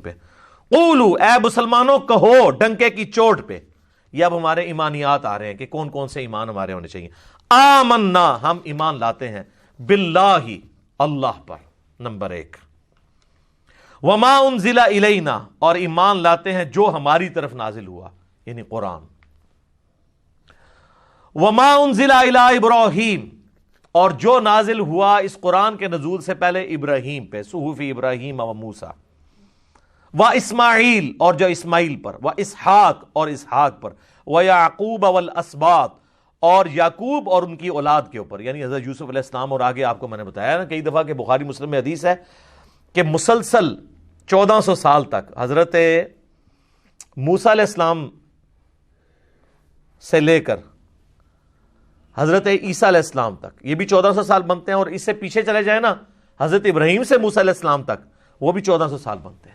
پہ. قولو اے مسلمانوں کہو ڈنکے کی چوٹ پہ. یہ اب ہمارے ایمانیات آ رہے ہیں کہ کون کون سے ایمان ہمارے ہونے چاہیے. آمنا ہم ایمان لاتے ہیں باللہ اللہ پر نمبر 1. وما انزل الینا اور ایمان لاتے ہیں جو ہماری طرف نازل ہوا یعنی قرآن. وما انزل الی ابراہیم اور جو نازل ہوا اس قرآن کے نزول سے پہلے ابراہیم پہ صحف ابراہیم و موسیٰ. و اسماعیل اور جو اسماعیل پر. و اسحاق اور اسحاق پر. و یعقوب والاسباط اور یعقوب اور ان کی اولاد کے اوپر یعنی حضرت یوسف علیہ السلام. اور آگے آپ کو میں نے بتایا نا کئی دفعہ کہ بخاری مسلم میں حدیث ہے کہ مسلسل 1400 سال تک حضرت موسیٰ علیہ السلام سے لے کر حضرت عیسیٰ علیہ السلام تک یہ بھی 1400 سال بنتے ہیں. اور اس سے پیچھے چلے جائیں نا حضرت ابراہیم سے موسیٰ علیہ السلام تک وہ بھی 1400 سال بنتے ہیں.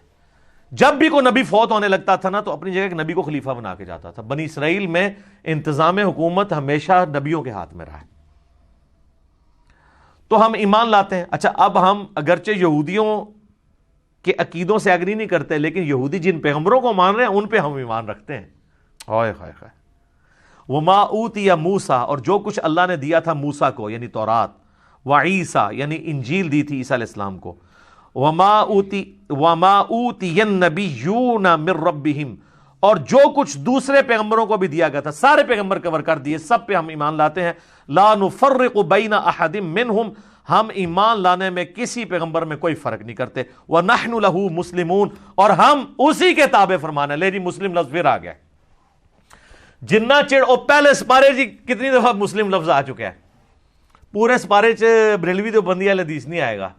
جب بھی کوئی نبی فوت ہونے لگتا تھا نا تو اپنی جگہ ایک نبی کو خلیفہ بنا کے جاتا تھا. بنی اسرائیل میں انتظام حکومت ہمیشہ نبیوں کے ہاتھ میں رہا ہے. تو ہم ایمان لاتے ہیں. اچھا اب ہم اگرچہ یہودیوں کے عقیدوں سے ایگری نہیں کرتے لیکن یہودی جن پیغمبروں کو مان رہے ہیں ان پہ ہم ایمان رکھتے ہیں. ہائے ہائے ہائے. وما اوتی موسیٰ اور جو کچھ اللہ نے دیا تھا موسیٰ کو یعنی تورات. وعیسیٰ یعنی انجیل دی تھی عیسیٰ علیہ السلام کو. وما اوتی النبیون من ربہم اور جو کچھ دوسرے پیغمبروں کو بھی دیا گیا تھا سارے پیغمبر کور کر دیے سب پہ ہم ایمان لاتے ہیں. لا نفرق بین احد منہم ہم ایمان لانے میں کسی پیغمبر میں کوئی فرق نہیں کرتے. وَنَحْنُ لَهُ مُسْلِمُونَ اور ہم اسی کے تابع فرمان ہے. لے جی مسلم لفظ پھر آ گیا. جنہ چڑ او پہلے سپارے جی کتنی دفعہ مسلم لفظ آ چکا ہے. پورے سپارے چ بریلوی تو بندی والا حدیث نہیں آئے گا.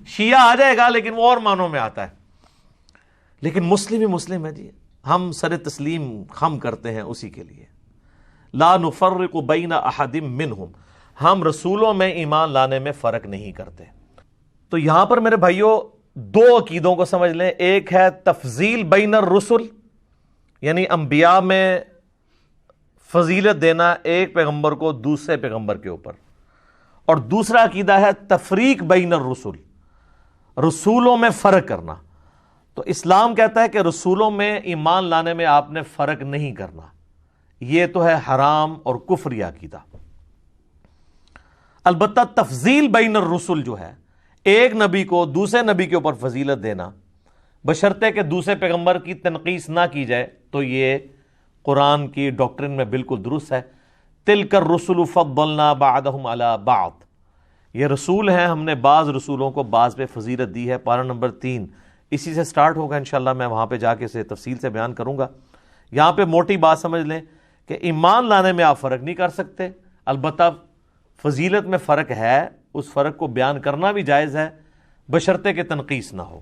شیعہ آ جائے گا لیکن وہ اور معنوں میں آتا ہے. لیکن مسلم ہی مسلم ہے جی. ہم سر تسلیم خم کرتے ہیں اسی کے لیے. لا نفرق بین احد منہم ہم رسولوں میں ایمان لانے میں فرق نہیں کرتے. تو یہاں پر میرے بھائیوں 2 عقیدوں کو سمجھ لیں. ایک ہے تفضیل بین الرسل یعنی انبیاء میں فضیلت دینا ایک پیغمبر کو دوسرے پیغمبر کے اوپر. اور دوسرا عقیدہ ہے تفریق بین الرسل رسولوں میں فرق کرنا. تو اسلام کہتا ہے کہ رسولوں میں ایمان لانے میں آپ نے فرق نہیں کرنا. یہ تو ہے حرام اور کفری عقیدہ. البتہ تفضیل بین الرسل جو ہے ایک نبی کو دوسرے نبی کے اوپر فضیلت دینا بشرطے کہ دوسرے پیغمبر کی تنقیص نہ کی جائے تو یہ قرآن کی ڈاکٹرن میں بالکل درست ہے. تلک الرسل فضلنا بعضهم علی بعض یہ رسول ہیں ہم نے بعض رسولوں کو بعض پہ فضیلت دی ہے. پارہ نمبر 3 اسی سے سٹارٹ ہوگا انشاءاللہ. میں وہاں پہ جا کے اسے تفصیل سے بیان کروں گا. یہاں پہ موٹی بات سمجھ لیں کہ ایمان لانے میں آپ فرق نہیں کر سکتے. البتہ فضیلت میں فرق ہے اس فرق کو بیان کرنا بھی جائز ہے بشرطے کہ تنقیص نہ ہو.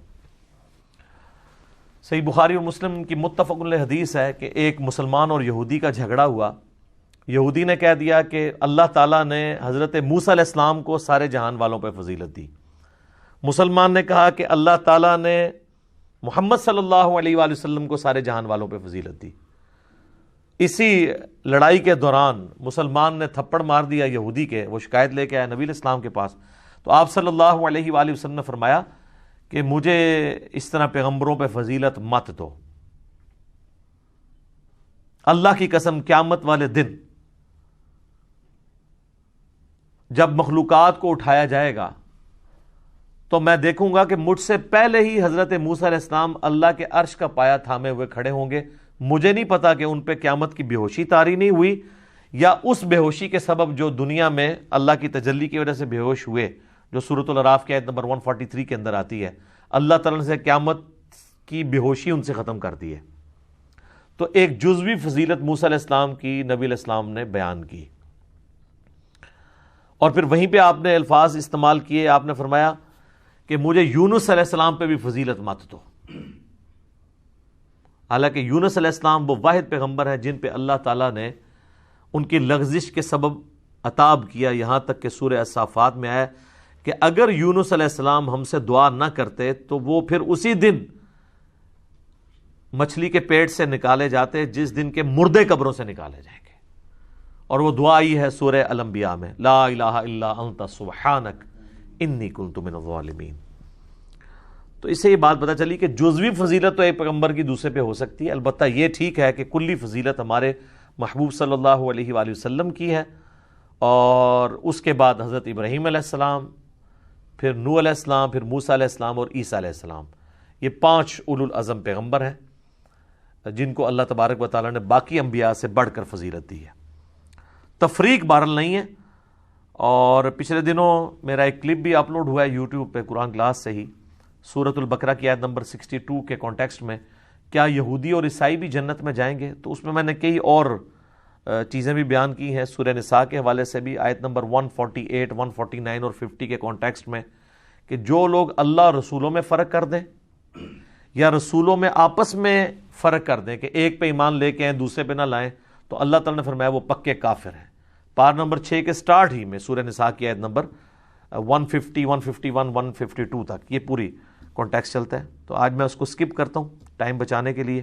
صحیح بخاری و مسلم کی متفق علیہ حدیث ہے کہ ایک مسلمان اور یہودی کا جھگڑا ہوا. یہودی نے کہہ دیا کہ اللہ تعالیٰ نے حضرت موسیٰ علیہ السلام کو سارے جہان والوں پہ فضیلت دی. مسلمان نے کہا کہ اللہ تعالیٰ نے محمد صلی اللہ علیہ وآلہ وسلم کو سارے جہان والوں پہ فضیلت دی. اسی لڑائی کے دوران مسلمان نے تھپڑ مار دیا یہودی کے. وہ شکایت لے کے آیا نبی علیہ السلام کے پاس. تو آپ صلی اللہ علیہ وآلہ وسلم نے فرمایا کہ مجھے اس طرح پیغمبروں پہ فضیلت مت دو. اللہ کی قسم قیامت والے دن جب مخلوقات کو اٹھایا جائے گا تو میں دیکھوں گا کہ مجھ سے پہلے ہی حضرت موسیٰ علیہ السلام اللہ کے عرش کا پایا تھامے ہوئے کھڑے ہوں گے. مجھے نہیں پتا کہ ان پہ قیامت کی بے ہوشی طاری نہیں ہوئی یا اس بے ہوشی کے سبب جو دنیا میں اللہ کی تجلی کی وجہ سے بے ہوش ہوئے جو سورۃ الاعراف کی آیت نمبر 143 کے اندر آتی ہے. اللہ تعالیٰ نے قیامت کی بے ہوشی ان سے ختم کر دی ہے. تو ایک جزوی فضیلت موسیٰ علیہ السلام کی نبی علیہ السلام نے بیان کی. اور پھر وہیں پہ آپ نے الفاظ استعمال کیے. آپ نے فرمایا کہ مجھے یونس علیہ السلام پہ بھی فضیلت مت دو. حالانکہ یونس علیہ السلام وہ واحد پیغمبر ہیں جن پہ اللہ تعالیٰ نے ان کی لغزش کے سبب عطاب کیا. یہاں تک کہ سورہ الصافات میں آیا کہ اگر یونس علیہ السلام ہم سے دعا نہ کرتے تو وہ پھر اسی دن مچھلی کے پیٹ سے نکالے جاتے جس دن کے مردے قبروں سے نکالے جائیں گے. اور وہ دعا ہی ہے سورہ الانبیاء میں لا الہ الا انت سبحانک انی کنت من الظالمین. تو اس سے یہ بات پتہ چلی کہ جزوی فضیلت تو ایک پیغمبر کی دوسرے پہ ہو سکتی ہے، البتہ یہ ٹھیک ہے کہ کلی فضیلت ہمارے محبوب صلی اللہ علیہ وآلہ وسلم کی ہے، اور اس کے بعد حضرت ابراہیم علیہ السلام، پھر نوح علیہ السلام، پھر موسیٰ علیہ السلام اور عیسیٰ علیہ السلام، یہ 5 اولو العزم پیغمبر ہیں جن کو اللہ تبارک و تعالیٰ نے باقی انبیاء سے بڑھ کر فضیلت دی ہے۔ تفریق بہرحال نہیں ہے، اور پچھلے دنوں میرا ایک کلپ بھی اپلوڈ ہوا ہے یوٹیوب پہ قرآن کلاس سے ہی، سورۃ البقرہ کی آیت نمبر 62 کے کانٹیکسٹ میں، کیا یہودی اور عیسائی بھی جنت میں جائیں گے؟ تو اس میں نے کئی اور چیزیں بھی بیان کی ہیں، سورہ نساء کے حوالے سے بھی، آیت نمبر 148، 149 اور 50 کے کانٹیکسٹ میں، کہ جو لوگ اللہ اور رسولوں میں فرق کر دیں یا رسولوں میں آپس میں فرق کر دیں کہ ایک پہ ایمان لے کے آئیں دوسرے پہ نہ لائیں، تو اللہ تعالیٰ نے فرمایا وہ پکے کافر ہیں۔ پار نمبر 6 کے سٹارٹ ہی میں سورہ نساء کی آیت نمبر 150، 151، 152 تک یہ پوری کانٹیکسٹ چلتا ہے۔ تو آج میں اس کو سکپ کرتا ہوں ٹائم بچانے کے لیے۔